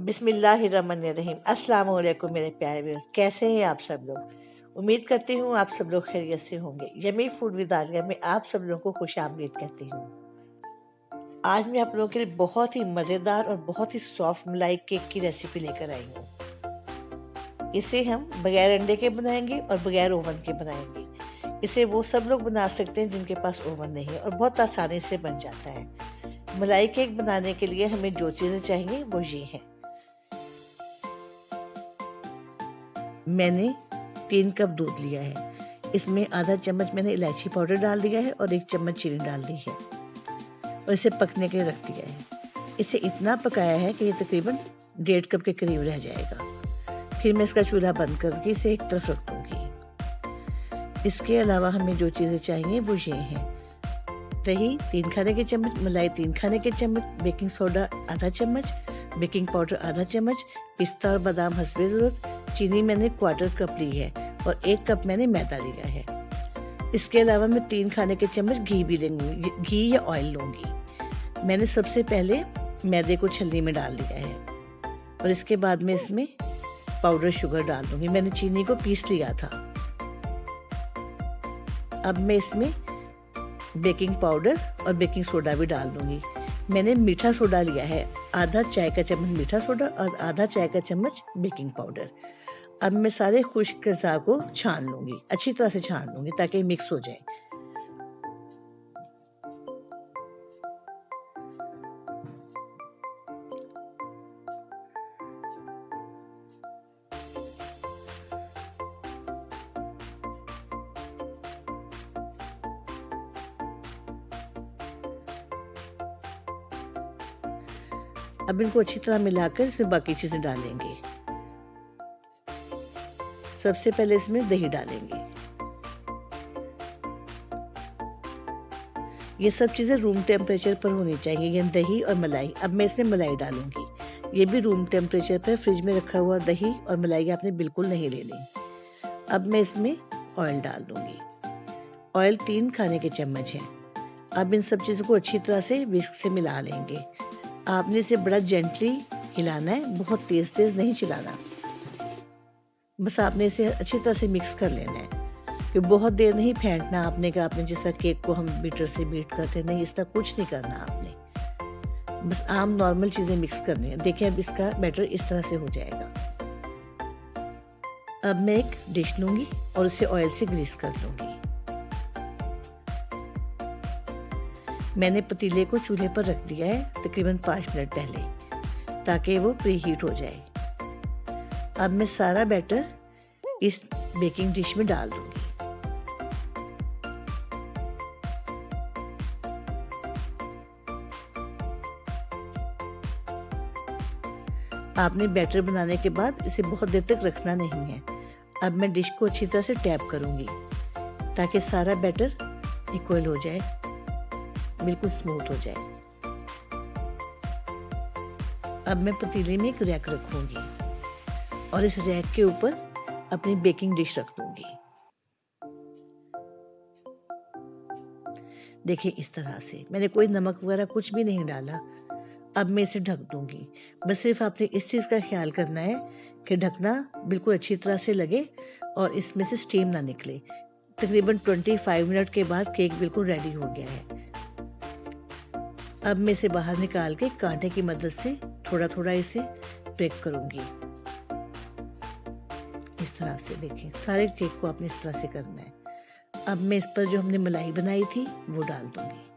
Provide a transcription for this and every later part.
बिस्मिल्लाहिर्रहमानिर्रहीम। अस्सलाम वालेकुम मेरे प्यारे व्यूअर्स, कैसे हैं आप सब लोग। उम्मीद करती हूँ आप सब लोग खैरियत से होंगे। यमी फूड विद आलिया में आप सब लोगों को खुश आमदीद कहती हूँ। आज मैं आप लोगों के लिए बहुत ही मज़ेदार और बहुत ही सॉफ्ट मलाई केक की रेसिपी लेकर आई हूँ। इसे हम बगैर अंडे के बनाएंगे और बगैर ओवन के बनाएंगे। इसे वो सब लोग बना सकते हैं जिनके पास ओवन नहीं है और बहुत आसानी से बन जाता है। मलाई केक बनाने के लिए हमें जो चीज़ें चाहिए वो ये हैं। मैंने 3 कप दूध लिया है। इसमें आधा चम्मच मैंने इलायची पाउडर डाल दिया है और 1 चम्मच चीनी डाल दी है और इसे पकने के लिए रख दिया है। इसे इतना पकाया है कि ये तकरीबन 1.5 कप के करीब रह जाएगा। फिर मैं इसका चूल्हा बंद करके इसे एक तरफ रख दूँगी। इसके अलावा हमें जो चीज़ें चाहिए वो ये हैं। दही 3 खाने के चम्मच, मलाई 3 खाने के चम्मच, बेकिंग सोडा आधा चम्मच, बेकिंग पाउडर आधा चम्मच, पिस्ता और बादाम हस्बे ज़रूरत, चीनी मैंने 1/4 कप ली है और 1 कप मैंने मैदा लिया है। इसके अलावा मैं 3 खाने के चम्मच घी भी लूँगी, घी या ऑयल लूँगी। मैंने सबसे पहले मैदे को छलनी में डाल दिया है और इसके बाद में इसमें पाउडर शुगर डाल दूँगी। मैंने चीनी को पीस लिया था। अब मैं इसमें बेकिंग पाउडर और बेकिंग सोडा भी डाल दूँगी। मैंने मीठा सोडा लिया है, आधा चाय का चम्मच मीठा सोडा और आधा चाय का चम्मच बेकिंग पाउडर। अब मैं सारे खुश्क अज़ा को छान लूँगी, अच्छी तरह से छान लूँगी ताकि मिक्स हो जाए। अब इनको अच्छी तरह मिलाकर इसमें बाकी चीज़ें डालेंगे। सबसे पहले इसमें दही डालेंगे। ये सब चीज़ें रूम टेम्परेचर पर होनी चाहिए, ये दही और मलाई। अब मैं इसमें मलाई डालूंगी। ये भी रूम टेम्परेचर पर फ्रिज में रखा हुआ दही और मलाई आपने बिल्कुल नहीं लेनी। अब मैं इसमें ऑयल डाल दूंगी। ऑयल 3 खाने के चम्मच है। अब इन सब चीज़ों को अच्छी तरह से विस्क से मिला लेंगे। आपने इसे बड़ा जेंटली हिलाना है, बहुत तेज़ तेज़ नहीं चलाना। बस आपने इसे अच्छी तरह से मिक्स कर लेना है कि बहुत देर नहीं फेंटना आपने का आपने जैसा केक को हम बीटर से बीट करते नहीं, इस तरह कुछ नहीं करना आपने। बस आम नॉर्मल चीज़ें मिक्स करनी है। देखिए अब इसका बैटर इस तरह से हो जाएगा। अब मैं एक डिश लूँगी और उसे ऑयल से ग्रीस कर लूँगी। मैंने पतीले को चूल्हे पर रख दिया है तकरीबन 5 मिनट पहले ताकि वो प्री हीट हो जाए। अब मैं सारा बैटर इस बेकिंग डिश में डाल दूंगी। आपने बैटर बनाने के बाद इसे बहुत देर तक रखना नहीं है। अब मैं डिश को अच्छी तरह से टैप करूंगी ताकि सारा बैटर इक्वल हो जाए, बिल्कुल स्मूथ हो जाए। अब मैं पतीले में एक रैक रखूंगी और इस रैक के ऊपर अपनी बेकिंग डिश रख दूंगी। देखिए इस तरह से मैंने कोई नमक वगैरह कुछ भी नहीं डाला। अब मैं इसे ढक दूंगी। बस सिर्फ आपने इस चीज़ का ख्याल करना है कि ढकना बिल्कुल अच्छी तरह से लगे और इसमें से स्टीम ना निकले। तकरीबन 25 मिनट के बाद केक बिल्कुल रेडी हो गया है। अब मैं इसे बाहर निकाल के कांटे की मदद से थोड़ा थोड़ा इसे ब्रेक करूंगी। इस तरह से देखिए सारे केक को आपने इस तरह से करना है। अब मैं इस पर जो हमने मलाई बनाई थी वो डाल दूंगी।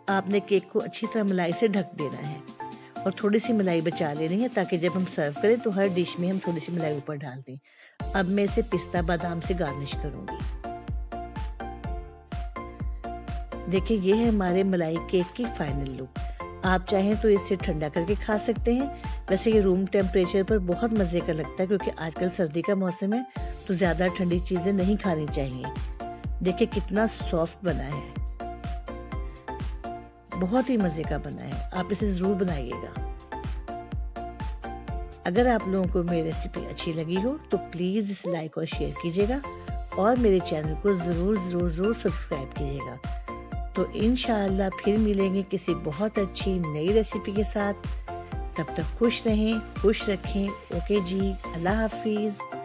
आपने केक को अच्छी तरह मलाई से ढक देना है और थोड़ी सी मलाई बचा लेनी है ताकि जब हम सर्व करें तो हर डिश में हम थोड़ी सी मलाई ऊपर डाल दें। अब मैं इसे पिस्ता बादाम से गार्निश करूंगी। देखिए ये है हमारे मलाई केक की फाइनल लुक। आप चाहें तो इसे ठंडा करके खा सकते हैं। वैसे ये रूम टेम्परेचर पर बहुत मज़े का लगता है क्योंकि आजकल सर्दी का मौसम है तो ज़्यादा ठंडी चीज़ें नहीं खानी चाहिए। देखिए कितना सॉफ्ट बना है, बहुत ही मज़े का बना है। आप इसे ज़रूर बनाइएगा। अगर आप लोगों को मेरी रेसिपी अच्छी लगी हो तो प्लीज़ इसे लाइक और शेयर कीजिएगा और मेरे चैनल को ज़रूर सब्सक्राइब कीजिएगा। तो इंशाअल्लाह फिर मिलेंगे किसी बहुत अच्छी नई रेसिपी के साथ। तब तक खुश रहें, खुश रखें। ओके जी, अल्लाह हाफिज़।